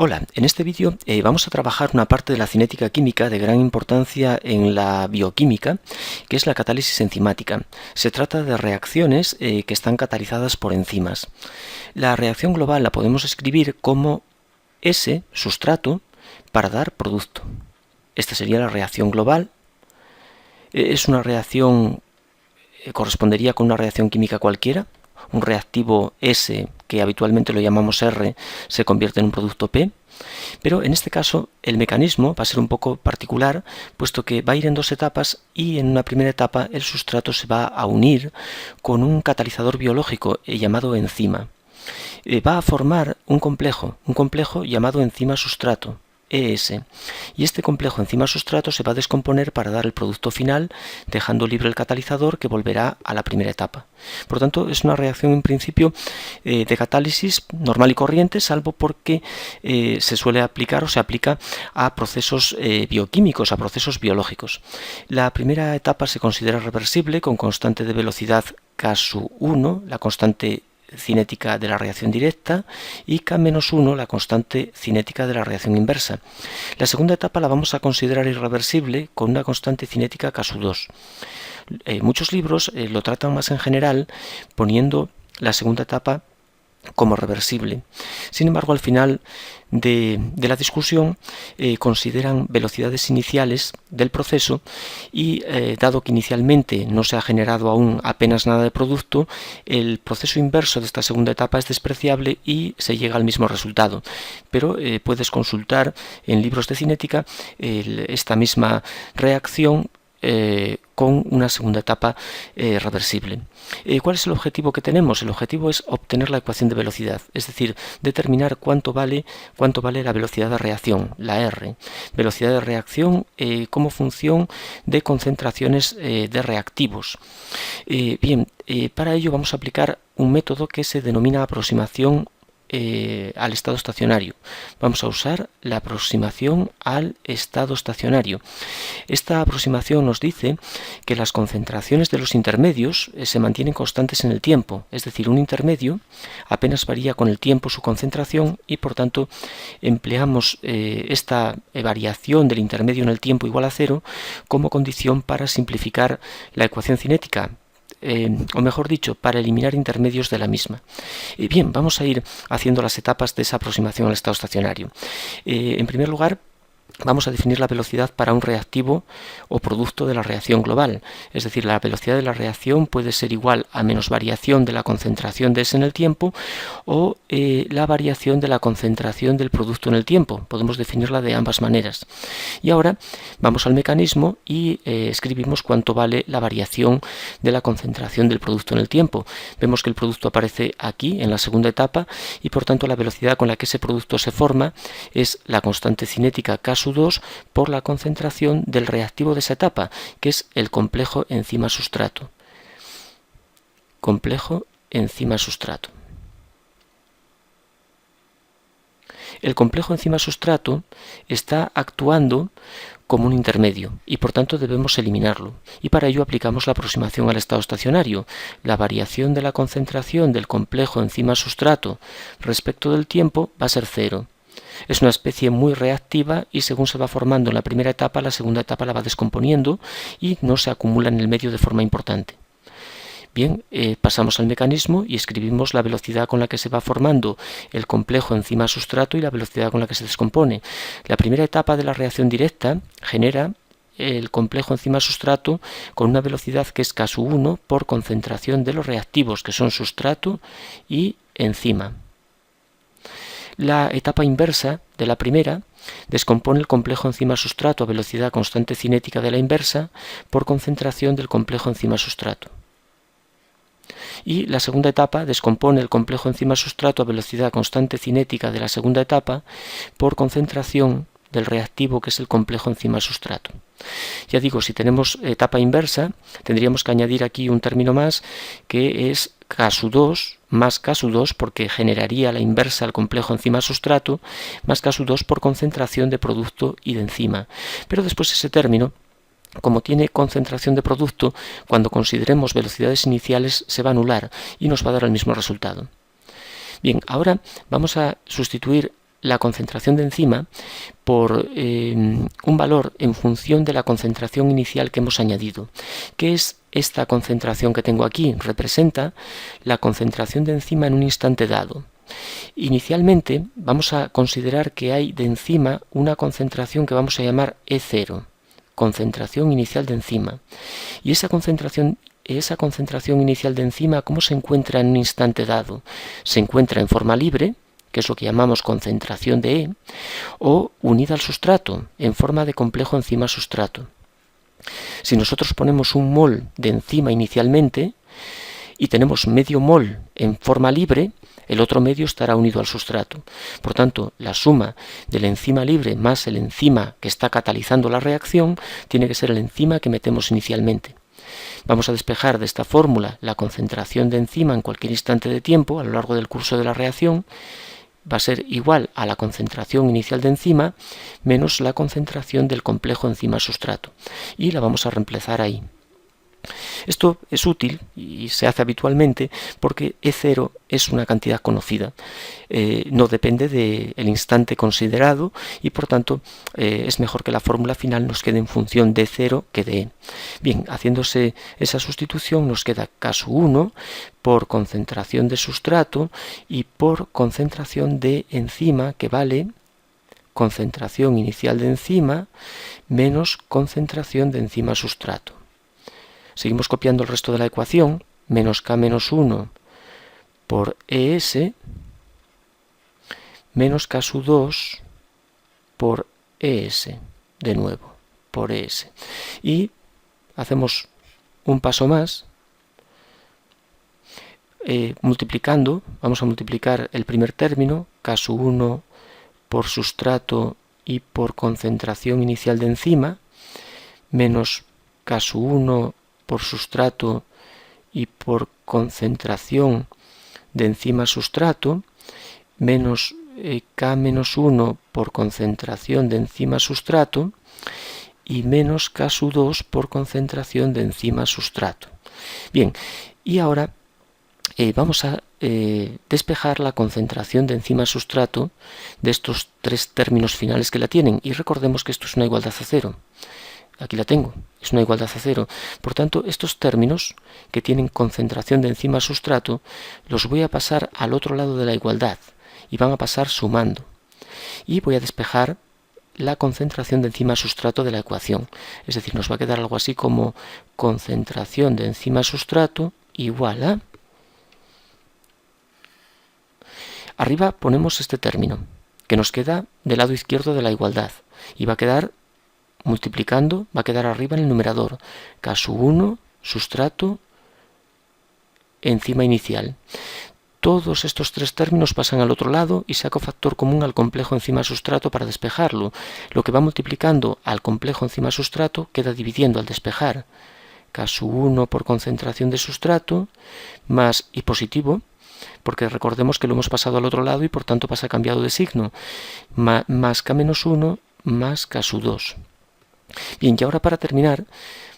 Hola, en este vídeo vamos a trabajar una parte de la cinética química de gran importancia en la bioquímica, que es la catálisis enzimática. Se trata de reacciones que están catalizadas por enzimas. La reacción global la podemos escribir como S, sustrato, para dar producto. Esta sería la reacción global. Es una reacción, correspondería con una reacción química cualquiera. Un reactivo S, que habitualmente lo llamamos R, se convierte en un producto P. Pero en este caso el mecanismo va a ser un poco particular, puesto que va a ir en dos etapas y en una primera etapa el sustrato se va a unir con un catalizador biológico llamado enzima. Va a formar un complejo llamado enzima-sustrato, ES, y este complejo enzima-sustrato se va a descomponer para dar el producto final, dejando libre el catalizador que volverá a la primera etapa. Por tanto, es una reacción en principio de catálisis normal y corriente, salvo porque se suele aplicar o se aplica a procesos bioquímicos, a procesos biológicos. La primera etapa se considera reversible con constante de velocidad K-1, la constante cinética de la reacción directa, y K-1, la constante cinética de la reacción inversa. La segunda etapa la vamos a considerar irreversible con una constante cinética K-2. Muchos libros lo tratan más en general, poniendo la segunda etapa como reversible. Sin embargo, al final de la discusión consideran velocidades iniciales del proceso y dado que inicialmente no se ha generado aún apenas nada de producto, el proceso inverso de esta segunda etapa es despreciable y se llega al mismo resultado. Pero puedes consultar en libros de cinética esta misma reacción con una segunda etapa reversible. ¿Cuál es el objetivo que tenemos? El objetivo es obtener la ecuación de velocidad, es decir, determinar cuánto vale la velocidad de reacción, la R. Velocidad de reacción como función de concentraciones de reactivos. Para ello vamos a aplicar un método que se denomina aproximación al estado estacionario. Vamos a usar la aproximación al estado estacionario. Esta aproximación nos dice que las concentraciones de los intermedios se mantienen constantes en el tiempo, es decir, un intermedio apenas varía con el tiempo su concentración y por tanto empleamos esta variación del intermedio en el tiempo igual a cero como condición para simplificar la ecuación cinética. O mejor dicho, para eliminar intermedios de la misma. Bien, vamos a ir haciendo las etapas de esa aproximación al estado estacionario. En primer lugar, vamos a definir la velocidad para un reactivo o producto de la reacción global. Es decir, la velocidad de la reacción puede ser igual a menos variación de la concentración de S en el tiempo o la variación de la concentración del producto en el tiempo. Podemos definirla de ambas maneras. Y ahora vamos al mecanismo y escribimos cuánto vale la variación de la concentración del producto en el tiempo. Vemos que el producto aparece aquí en la segunda etapa y por tanto la velocidad con la que ese producto se forma es la constante cinética K-2 por la concentración del reactivo de esa etapa, que es el complejo enzima-sustrato. Complejo enzima-sustrato. El complejo enzima-sustrato está actuando como un intermedio y por tanto debemos eliminarlo. Y para ello aplicamos la aproximación al estado estacionario. La variación de la concentración del complejo enzima-sustrato respecto del tiempo va a ser cero. Es una especie muy reactiva y según se va formando en la primera etapa, la segunda etapa la va descomponiendo y no se acumula en el medio de forma importante. Bien, pasamos al mecanismo y escribimos la velocidad con la que se va formando el complejo enzima-sustrato y la velocidad con la que se descompone. La primera etapa de la reacción directa genera el complejo enzima-sustrato con una velocidad que es K-1 por concentración de los reactivos, que son sustrato y enzima. La etapa inversa de la primera descompone el complejo enzima-sustrato a velocidad constante cinética de la inversa por concentración del complejo enzima-sustrato. Y la segunda etapa descompone el complejo enzima-sustrato a velocidad constante cinética de la segunda etapa por concentración del reactivo que es el complejo enzima-sustrato. Ya digo, si tenemos etapa inversa, tendríamos que añadir aquí un término más que es K-2 más K-2 porque generaría la inversa al complejo enzima-sustrato más K-2 por concentración de producto y de enzima. Pero después ese término, como tiene concentración de producto, cuando consideremos velocidades iniciales se va a anular y nos va a dar el mismo resultado. Bien, ahora vamos a sustituir la concentración de enzima por un valor en función de la concentración inicial que hemos añadido. ¿Qué es esta concentración que tengo aquí? Representa la concentración de enzima en un instante dado. Inicialmente vamos a considerar que hay de enzima una concentración que vamos a llamar E0, concentración inicial de enzima. Y esa concentración inicial de enzima, ¿cómo se encuentra en un instante dado? Se encuentra en forma libre, que es lo que llamamos concentración de E, o unida al sustrato, en forma de complejo enzima-sustrato. Si nosotros ponemos un mol de enzima inicialmente y tenemos medio mol en forma libre, el otro medio estará unido al sustrato. Por tanto, la suma de la enzima libre más el enzima que está catalizando la reacción tiene que ser el enzima que metemos inicialmente. Vamos a despejar de esta fórmula la concentración de enzima en cualquier instante de tiempo a lo largo del curso de la reacción. Va a ser igual a la concentración inicial de enzima menos la concentración del complejo enzima-sustrato. Y la vamos a reemplazar ahí. Esto es útil y se hace habitualmente porque E0 es una cantidad conocida, no depende del instante considerado y por tanto es mejor que la fórmula final nos quede en función de E0 que de E. Bien, haciéndose esa sustitución nos queda K1 por concentración de sustrato y por concentración de enzima, que vale concentración inicial de enzima menos concentración de enzima sustrato. Seguimos copiando el resto de la ecuación, menos K menos 1 por ES, menos K2 por ES, de nuevo, por ES. Y hacemos un paso más, multiplicando, vamos a multiplicar el primer término, K1 por sustrato y por concentración inicial de enzima, menos K1 por sustrato y por concentración de enzima sustrato, menos K-1 por concentración de enzima sustrato y menos K2 por concentración de enzima sustrato. Bien, y ahora vamos a despejar la concentración de enzima sustrato de estos tres términos finales que la tienen, y recordemos que esto es una igualdad a cero. Aquí la tengo, es una igualdad a cero. Por tanto, estos términos que tienen concentración de enzima sustrato los voy a pasar al otro lado de la igualdad y van a pasar sumando. Y voy a despejar la concentración de enzima sustrato de la ecuación. Es decir, nos va a quedar algo así como concentración de enzima sustrato igual a... Arriba ponemos este término, que nos queda del lado izquierdo de la igualdad, y va a quedar multiplicando, va a quedar arriba en el numerador, K1, sustrato, enzima inicial. Todos estos tres términos pasan al otro lado y saco factor común al complejo enzima-sustrato para despejarlo. Lo que va multiplicando al complejo enzima-sustrato queda dividiendo al despejar. K1 por concentración de sustrato, más y positivo, porque recordemos que lo hemos pasado al otro lado y por tanto pasa cambiado de signo, más K-1 más K2. Bien, y ahora para terminar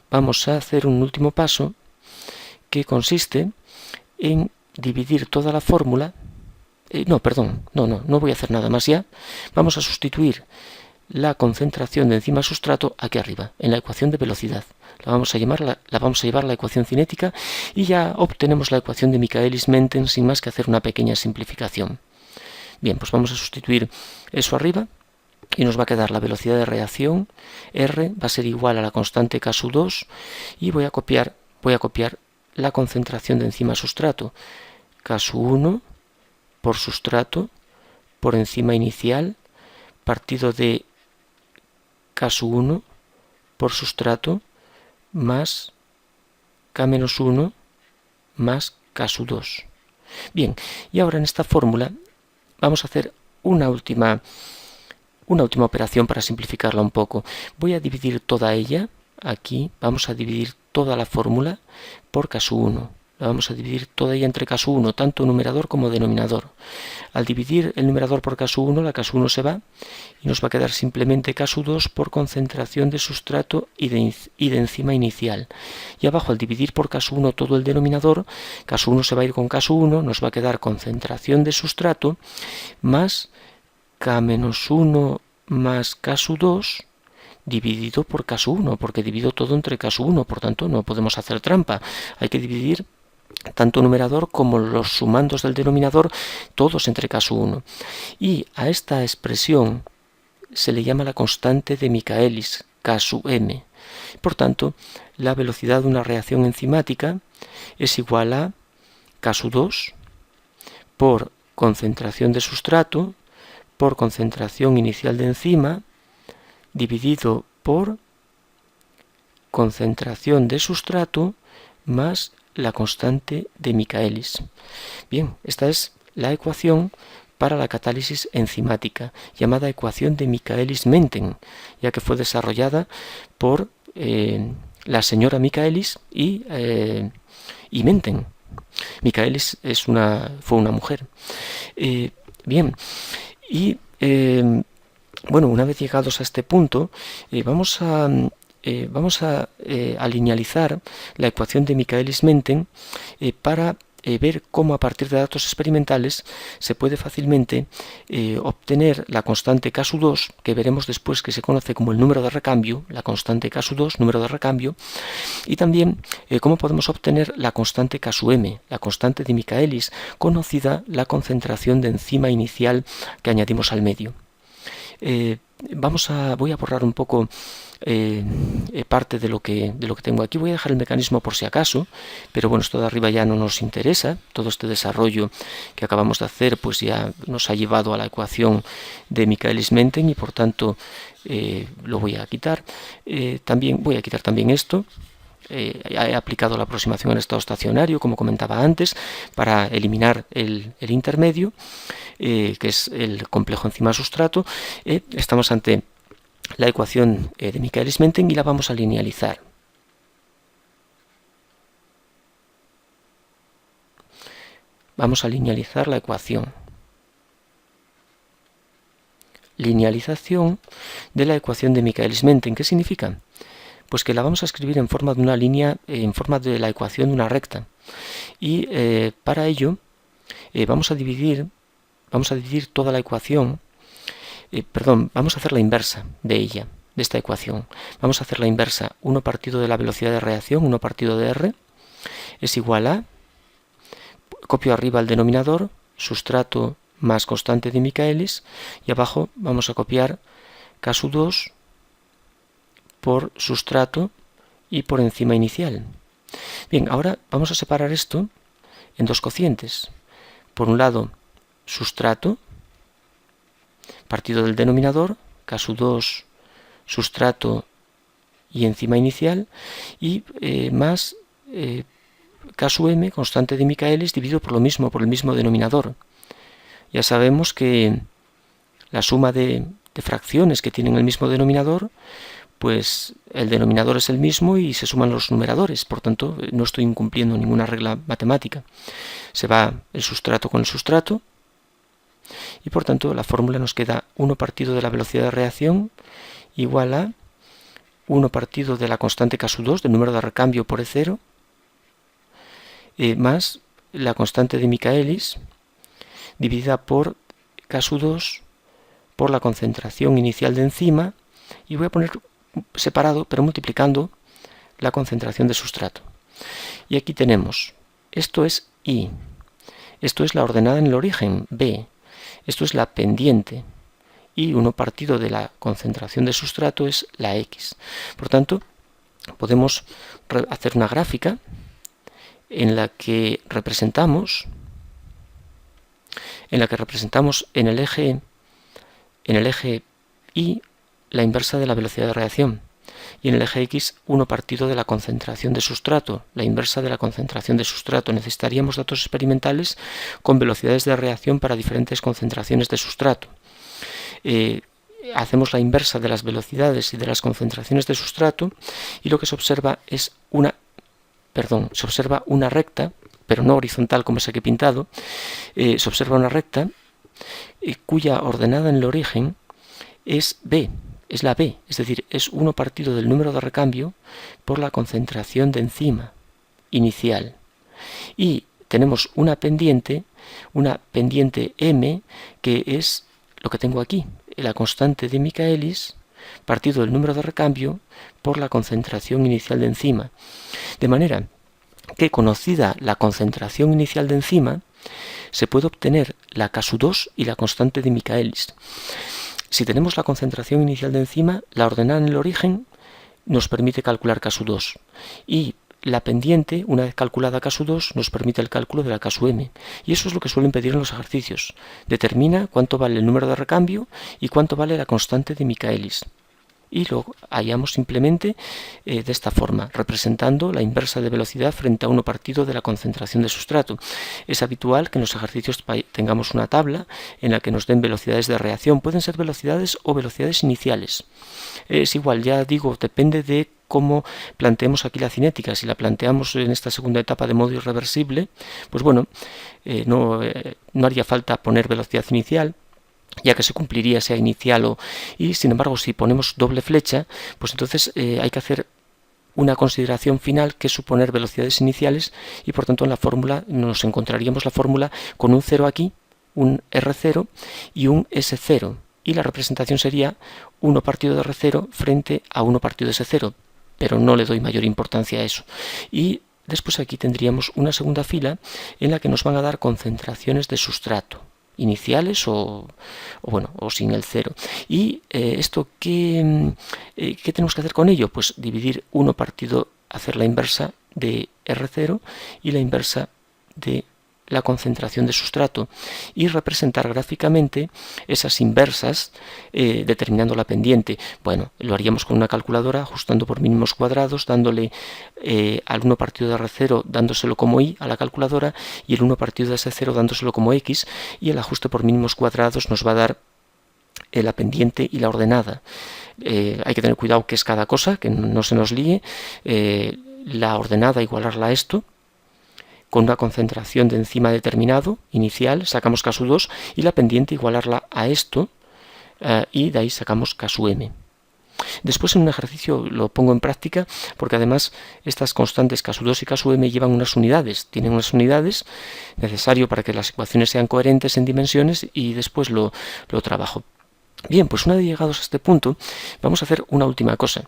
vamos a hacer un último paso que consiste en dividir toda la fórmula. No voy a hacer nada más ya. Vamos a sustituir la concentración de enzima sustrato aquí arriba, en la ecuación de velocidad. La vamos a llevar la ecuación cinética y ya obtenemos la ecuación de Michaelis-Menten sin más que hacer una pequeña simplificación. Bien, pues vamos a sustituir eso arriba y nos va a quedar la velocidad de reacción, R, va a ser igual a la constante K2 y voy a copiar la concentración de enzima sustrato, K1 por sustrato por enzima inicial partido de K1 por sustrato más K-1 más K2. Bien, y ahora en esta fórmula vamos a hacer una última operación para simplificarla un poco. Voy a dividir toda ella, aquí vamos a dividir toda la fórmula por K1. La vamos a dividir toda ella entre K1, tanto numerador como denominador. Al dividir el numerador por K1, la K1 se va y nos va a quedar simplemente K2 por concentración de sustrato y de enzima inicial. Y abajo, al dividir por K1 todo el denominador, K1 se va a ir con K1, nos va a quedar concentración de sustrato más K menos 1 más K sub 2 dividido por K sub 1, porque divido todo entre K sub 1, por tanto no podemos hacer trampa. Hay que dividir tanto numerador como los sumandos del denominador, todos entre K sub 1. Y a esta expresión se le llama la constante de Michaelis, K sub m. Por tanto, la velocidad de una reacción enzimática es igual a K sub 2 por concentración de sustrato por concentración inicial de enzima dividido por concentración de sustrato más la constante de Michaelis. Bien, esta es la ecuación para la catálisis enzimática, llamada ecuación de Michaelis-Menten, ya que fue desarrollada por la señora Michaelis y Menten. Michaelis fue una mujer. Bien, y bueno, una vez llegados a este punto, vamos a linealizar la ecuación de Michaelis-Menten para ver cómo a partir de datos experimentales se puede fácilmente obtener la constante K sub 2, que veremos después que se conoce como el número de recambio, la constante K sub 2, número de recambio, y también cómo podemos obtener la constante K sub m, la constante de Michaelis, conocida la concentración de enzima inicial que añadimos al medio. Voy a borrar un poco parte de lo que tengo aquí. Voy a dejar el mecanismo por si acaso, pero bueno, esto de arriba ya no nos interesa. Todo este desarrollo que acabamos de hacer pues ya nos ha llevado a la ecuación de Michaelis-Menten y por tanto lo voy a quitar. También voy a quitar también esto. He aplicado la aproximación en estado estacionario, como comentaba antes, para eliminar el intermedio, que es el complejo enzima-sustrato. Estamos ante la ecuación de Michaelis-Menten y la vamos a linealizar. Vamos a linealizar la ecuación. Linealización de la ecuación de Michaelis-Menten. ¿Qué significa? Pues que la vamos a escribir en forma de una línea, en forma de la ecuación de una recta. Y para ello vamos a dividir toda la ecuación, vamos a hacer la inversa de ella, de esta ecuación. Vamos a hacer la inversa, 1 partido de la velocidad de reacción, 1 partido de R, es igual a, copio arriba el denominador, sustrato más constante de Michaelis, y abajo vamos a copiar K sub 2 por sustrato y por enzima inicial. Bien, ahora vamos a separar esto en dos cocientes. Por un lado, sustrato, partido del denominador, K sub 2, sustrato y enzima inicial, y más K sub m, constante de Michaelis, dividido por el mismo denominador. Ya sabemos que la suma de fracciones que tienen el mismo denominador, pues el denominador es el mismo y se suman los numeradores, por tanto no estoy incumpliendo ninguna regla matemática. Se va el sustrato con el sustrato y por tanto la fórmula nos queda 1 partido de la velocidad de reacción igual a 1 partido de la constante K sub 2, del número de recambio por E0, más la constante de Michaelis dividida por K sub 2 por la concentración inicial de enzima, y voy a poner separado, pero multiplicando la concentración de sustrato. Y aquí tenemos, esto es I, esto es la ordenada en el origen, B, esto es la pendiente, y 1 partido de la concentración de sustrato es la X. Por tanto, podemos hacer una gráfica en la que representamos en el eje Y la inversa de la velocidad de reacción, y en el eje X 1 partido de la concentración de sustrato, la inversa de la concentración de sustrato. Necesitaríamos datos experimentales con velocidades de reacción para diferentes concentraciones de sustrato. Hacemos la inversa de las velocidades y de las concentraciones de sustrato y lo que se observa es una recta, pero no horizontal como esa que he pintado. Se observa una recta cuya ordenada en el origen es B, es la B, es decir, es 1 partido del número de recambio por la concentración de enzima inicial. Y tenemos una pendiente M, que es lo que tengo aquí, la constante de Michaelis partido del número de recambio por la concentración inicial de enzima. De manera que, conocida la concentración inicial de enzima, se puede obtener la K2 y la constante de Michaelis. Si tenemos la concentración inicial de enzima, la ordenada en el origen nos permite calcular K2 y la pendiente, una vez calculada K2, nos permite el cálculo de la K(m). Y eso es lo que suelen pedir en los ejercicios. Determina cuánto vale el número de recambio y cuánto vale la constante de Michaelis. Y lo hallamos simplemente de esta forma, representando la inversa de velocidad frente a 1 partido de la concentración de sustrato. Es habitual que en los ejercicios tengamos una tabla en la que nos den velocidades de reacción. Pueden ser velocidades o velocidades iniciales. Es igual, ya digo, depende de cómo planteemos aquí la cinética. Si la planteamos en esta segunda etapa de modo irreversible, pues bueno, no haría falta poner velocidad inicial, ya que se cumpliría sea inicial y sin embargo si ponemos doble flecha, pues entonces hay que hacer una consideración final, que es suponer velocidades iniciales, y por tanto en la fórmula nos encontraríamos la fórmula con un 0 aquí, un R0 y un S0, y la representación sería 1 partido de R0 frente a 1 partido de S0, pero no le doy mayor importancia a eso. Y después aquí tendríamos una segunda fila en la que nos van a dar concentraciones de sustrato iniciales o sin el 0. Y esto, ¿qué tenemos que hacer con ello? Pues dividir 1 partido, hacer la inversa de R0 y la inversa de la concentración de sustrato y representar gráficamente esas inversas determinando la pendiente. Bueno, lo haríamos con una calculadora, ajustando por mínimos cuadrados, dándole al 1 partido de R0 dándoselo como Y a la calculadora y el 1 partido de S0 dándoselo como X, y el ajuste por mínimos cuadrados nos va a dar la pendiente y la ordenada. Hay que tener cuidado que es cada cosa, que no se nos líe. La ordenada igualarla a esto, con una concentración de enzima determinado, inicial, sacamos K2, y la pendiente igualarla a esto, y de ahí sacamos K(m). Después en un ejercicio lo pongo en práctica, porque además estas constantes K2 y K(m) llevan unas unidades, tienen unas unidades necesario para que las ecuaciones sean coherentes en dimensiones, y después lo trabajo. Bien, pues una vez llegados a este punto, vamos a hacer una última cosa.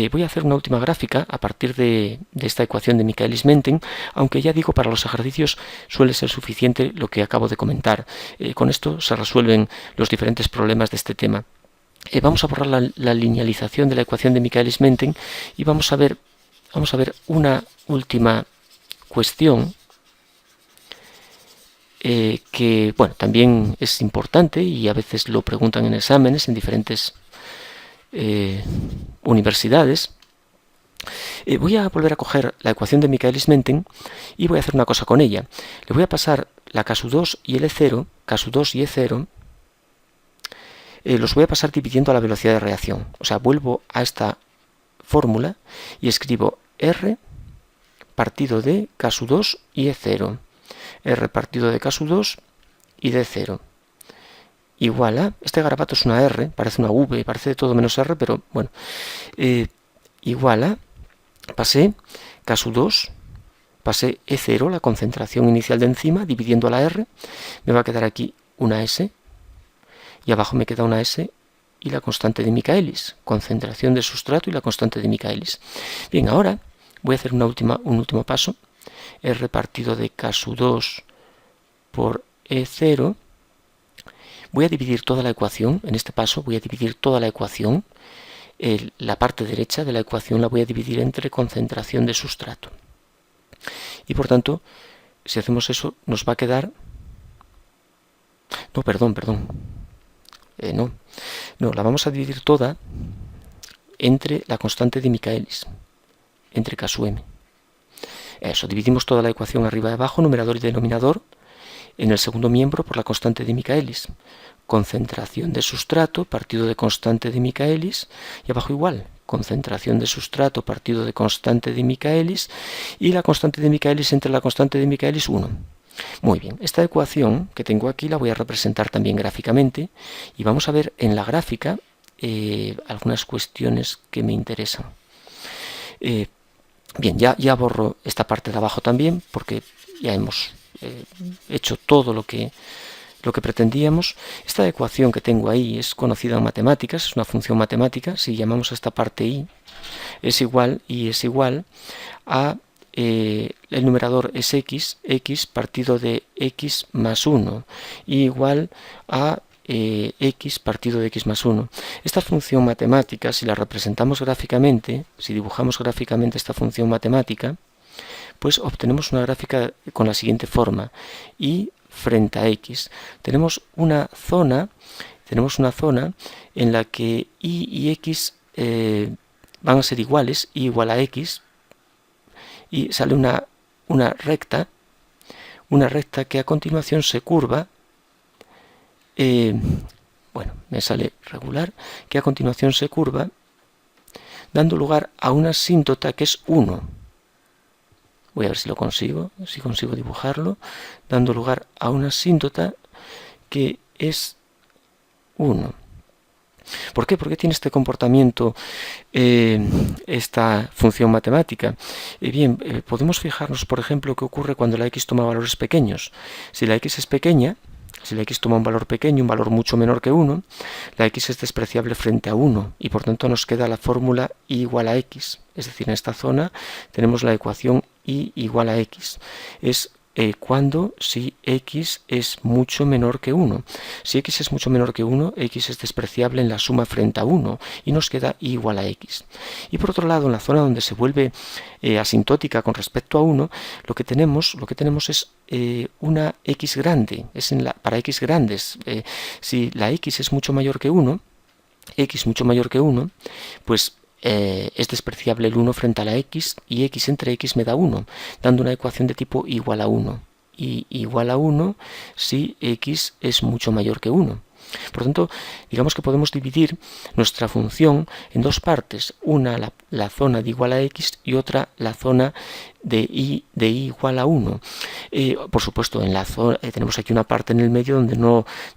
Voy a hacer una última gráfica a partir de esta ecuación de Michaelis-Menten, aunque ya digo, para los ejercicios suele ser suficiente lo que acabo de comentar. Con esto se resuelven los diferentes problemas de este tema. Vamos a borrar la linealización de la ecuación de Michaelis-Menten y vamos a ver una última cuestión que bueno, también es importante y a veces lo preguntan en exámenes en diferentes universidades. Voy a volver a coger la ecuación de Michaelis-Menten y voy a hacer una cosa con ella. Le voy a pasar la K2 y el E0, K2 y E0, los voy a pasar dividiendo a la velocidad de reacción. O sea, vuelvo a esta fórmula y escribo R partido de K2 y E0. R partido de K2 y D0 igual a, este garabato es una R, parece una V, parece de todo menos R, pero bueno, igual a, pasé K2, pasé E0, la concentración inicial de enzima, dividiendo a la R, me va a quedar aquí una S, y abajo me queda una S y la constante de Michaelis, concentración de sustrato y la constante de Michaelis. Bien, ahora voy a hacer un último paso, R partido de K2 por E0, voy a dividir toda la ecuación, en este paso voy a dividir toda la ecuación, la parte derecha de la ecuación la voy a dividir entre concentración de sustrato. Y por tanto, si hacemos eso, nos va a quedar... No, perdón. No, la vamos a dividir toda entre la constante de Michaelis, entre K(m). Eso, dividimos toda la ecuación arriba y abajo, numerador y denominador, en el segundo miembro por la constante de Michaelis. Concentración de sustrato partido de constante de Michaelis, y abajo igual, concentración de sustrato partido de constante de Michaelis, y la constante de Michaelis entre la constante de Michaelis 1. Muy bien, esta ecuación que tengo aquí la voy a representar también gráficamente, y vamos a ver en la gráfica algunas cuestiones que me interesan. Bien, ya borro esta parte de abajo también, porque ya hemos hecho todo lo que lo que pretendíamos, esta ecuación que tengo ahí es conocida en matemáticas, es una función matemática. Si llamamos a esta parte y es igual a el numerador es x partido de x más 1, y igual a x partido de x más 1. Esta función matemática, si la representamos gráficamente, si dibujamos gráficamente esta función matemática, pues obtenemos una gráfica con la siguiente forma: y frente a x. Tenemos una zona en la que y x van a ser iguales, y igual a x, y sale una recta que a continuación se curva, bueno, me sale regular, que a continuación se curva, dando lugar a una asíntota que es 1. Voy a ver si lo consigo, si consigo dibujarlo, dando lugar a una asíntota que es 1. ¿Por qué? ¿Por qué tiene este comportamiento esta función matemática? Bien, podemos fijarnos, por ejemplo, qué ocurre cuando la x toma valores pequeños. Si la x es pequeña, si la x toma un valor pequeño, un valor mucho menor que 1, la x es despreciable frente a 1, y por tanto nos queda la fórmula y igual a x. Es decir, en esta zona tenemos la ecuación y igual a x. Es cuando si x es mucho menor que 1. Si x es mucho menor que 1, x es despreciable en la suma frente a 1, y nos queda y igual a x. Y por otro lado, en la zona donde se vuelve asintótica con respecto a 1, lo que tenemos es una x grande. Para x grandes, si la x es mucho mayor que 1, pues es despreciable el 1 frente a la x, y x entre x me da 1, dando una ecuación de tipo igual a 1. Y igual a 1 si x es mucho mayor que 1. Por tanto, digamos que podemos dividir nuestra función en dos partes: una la zona de igual a x, y otra la zona de y igual a 1. Por supuesto, en la zona tenemos aquí una parte en el medio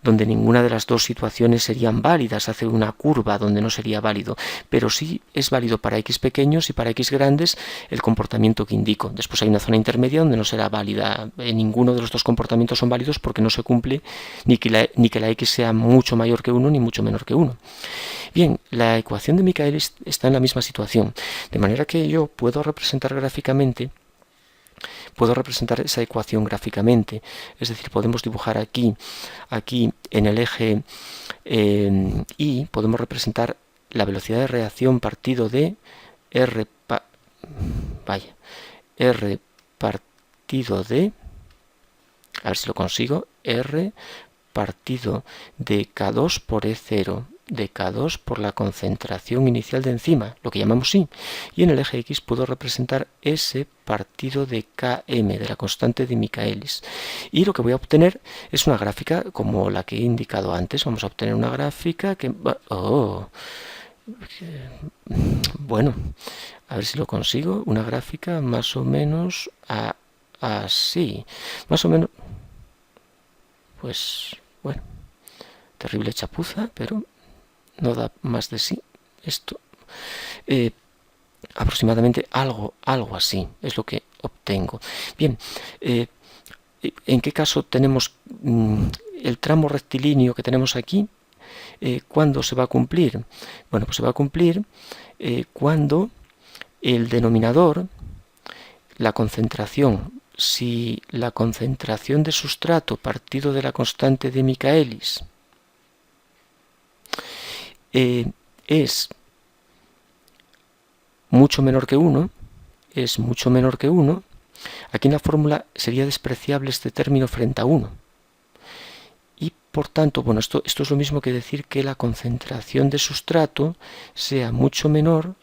donde ninguna de las dos situaciones serían válidas. Hace una curva donde no sería válido, pero sí es válido para x pequeños, y para x grandes el comportamiento que indico. Después hay una zona intermedia donde no será válida. Ninguno de los dos comportamientos son válidos, porque no se cumple ni que la x sea mucho mayor que 1 ni mucho menor que 1. Bien, la ecuación de Michaelis está en la misma situación, de manera que yo puedo representar esa ecuación gráficamente. Es decir, podemos dibujar aquí en el eje y podemos representar la velocidad de reacción partido de r partido de, a ver si lo consigo, r partido de K2 por E0, de K2 por la concentración inicial de enzima, lo que llamamos I. Y en el eje X puedo representar S partido de Km, de la constante de Michaelis. Y lo que voy a obtener es una gráfica como la que he indicado antes. Vamos a obtener una gráfica que... bueno, a ver si lo consigo. Una gráfica más o menos así. Más o menos... Pues... bueno, terrible chapuza, pero no da más de sí esto. Aproximadamente algo así es lo que obtengo. Bien, ¿en qué caso tenemos el tramo rectilíneo que tenemos aquí? ¿Cuándo se va a cumplir? Bueno, pues se va a cumplir cuando el denominador, la concentración, si la concentración de sustrato partido de la constante de Michaelis es mucho menor que 1, aquí en la fórmula sería despreciable este término frente a 1. Y por tanto, bueno, esto es lo mismo que decir que la concentración de sustrato sea mucho menor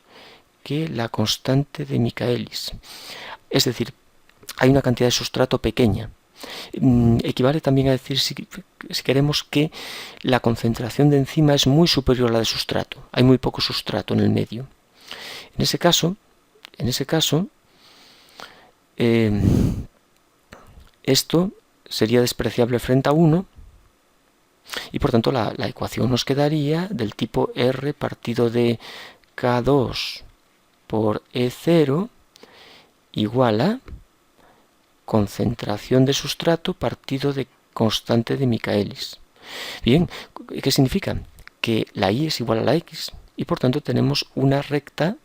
que la constante de Michaelis. Es decir, hay una cantidad de sustrato pequeña. Equivale también a decir, si queremos, que la concentración de enzima es muy superior a la de sustrato. Hay muy poco sustrato en el medio. En ese caso, esto sería despreciable frente a 1, y por tanto la ecuación nos quedaría del tipo R partido de K2 por E0 igual a concentración de sustrato partido de constante de Michaelis. Bien, ¿qué significa? Que la y es igual a la x y por tanto tenemos una recta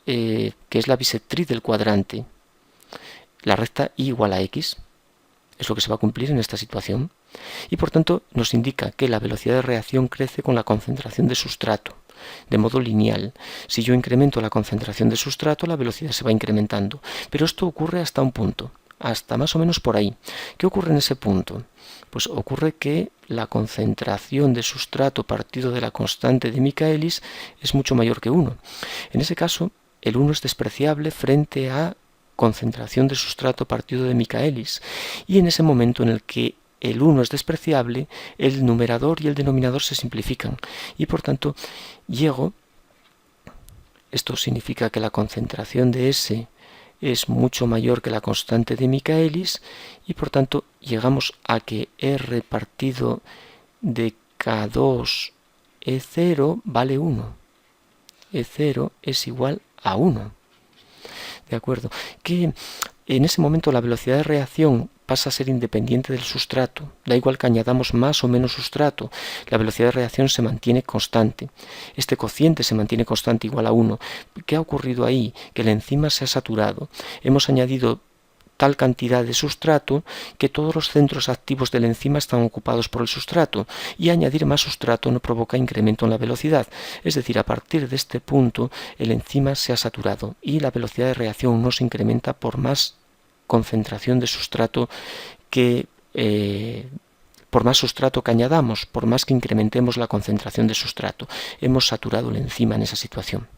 que es la bisectriz del cuadrante. La recta y igual a x es lo que se va a cumplir en esta situación y por tanto nos indica que la velocidad de reacción crece con la concentración de sustrato de modo lineal. Si yo incremento la concentración de sustrato, la velocidad se va incrementando, pero esto ocurre hasta un punto, hasta más o menos por ahí. ¿Qué ocurre en ese punto? Pues ocurre que la concentración de sustrato partido de la constante de Michaelis es mucho mayor que 1. En ese caso, el 1 es despreciable frente a concentración de sustrato partido de Michaelis, y en ese momento en el que el 1 es despreciable, el numerador y el denominador se simplifican y por tanto esto significa que la concentración de S es mucho mayor que la constante de Michaelis y por tanto llegamos a que R partido de K2 E0 vale 1. E0 es igual a 1. ¿De acuerdo? Que en ese momento la velocidad de reacción pasa a ser independiente del sustrato. Da igual que añadamos más o menos sustrato, la velocidad de reacción se mantiene constante. Este cociente se mantiene constante igual a 1. ¿Qué ha ocurrido ahí? Que la enzima se ha saturado. Hemos añadido tal cantidad de sustrato que todos los centros activos de la enzima están ocupados por el sustrato y añadir más sustrato no provoca incremento en la velocidad. Es decir, a partir de este punto el enzima se ha saturado y la velocidad de reacción no se incrementa por más concentración de sustrato por más sustrato que añadamos, por más que incrementemos la concentración de sustrato. Hemos saturado la enzima en esa situación.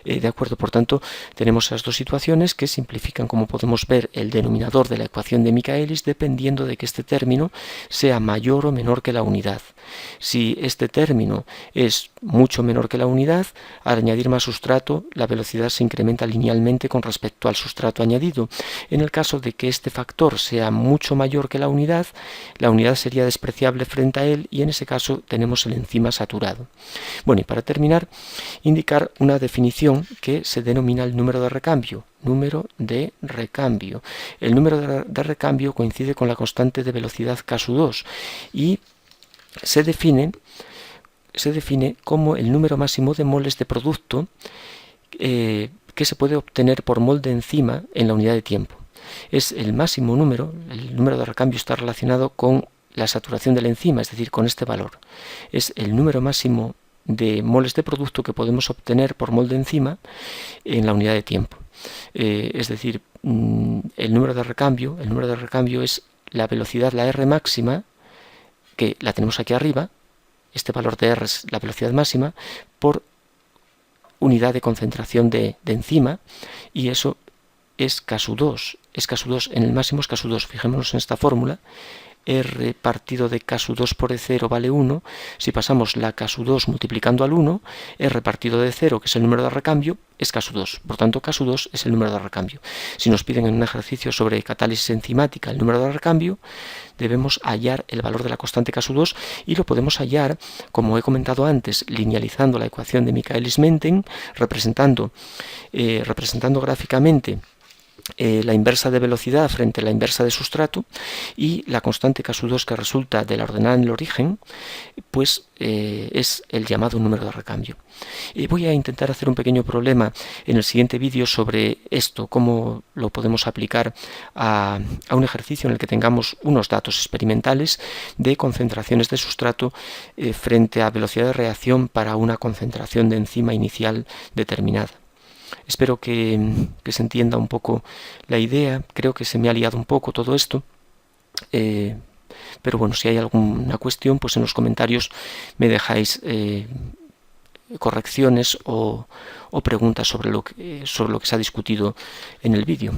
De acuerdo, por tanto, tenemos esas dos situaciones que simplifican, como podemos ver, el denominador de la ecuación de Michaelis dependiendo de que este término sea mayor o menor que la unidad. Si este término es mucho menor que la unidad, al añadir más sustrato, la velocidad se incrementa linealmente con respecto al sustrato añadido. En el caso de que este factor sea mucho mayor que la unidad sería despreciable frente a él y en ese caso tenemos el enzima saturado. Bueno, y para terminar, indicar una definición que se denomina el número de recambio. Número de recambio. El número de recambio coincide con la constante de velocidad K2 y se define como el número máximo de moles de producto que se puede obtener por mol de enzima en la unidad de tiempo. Es el máximo número, el número de recambio está relacionado con la saturación de la enzima, es decir, con este valor. Es el número máximo de moles de producto que podemos obtener por mol de enzima en la unidad de tiempo. Es decir, el número de recambio es la velocidad, la R máxima, que la tenemos aquí arriba, este valor de R es la velocidad máxima, por unidad de concentración de enzima, y eso es K2. Es K2, en el máximo es K2. Fijémonos en esta fórmula. R partido de K2 por E0 vale 1. Si pasamos la K2 multiplicando al 1, R partido de 0, que es el número de recambio, es K2. Por tanto, K2 es el número de recambio. Si nos piden en un ejercicio sobre catálisis enzimática el número de recambio, debemos hallar el valor de la constante K2 y lo podemos hallar, como he comentado antes, linealizando la ecuación de Michaelis-Menten, representando gráficamente la inversa de velocidad frente a la inversa de sustrato y la constante K2 que resulta de la ordenada en el origen, pues es el llamado número de recambio. Voy a intentar hacer un pequeño problema en el siguiente vídeo sobre esto, cómo lo podemos aplicar a un ejercicio en el que tengamos unos datos experimentales de concentraciones de sustrato frente a velocidad de reacción para una concentración de enzima inicial determinada. Espero que se entienda un poco la idea. Creo que se me ha liado un poco todo esto. Pero bueno, si hay alguna cuestión, pues en los comentarios me dejáis correcciones o preguntas sobre lo que se ha discutido en el vídeo.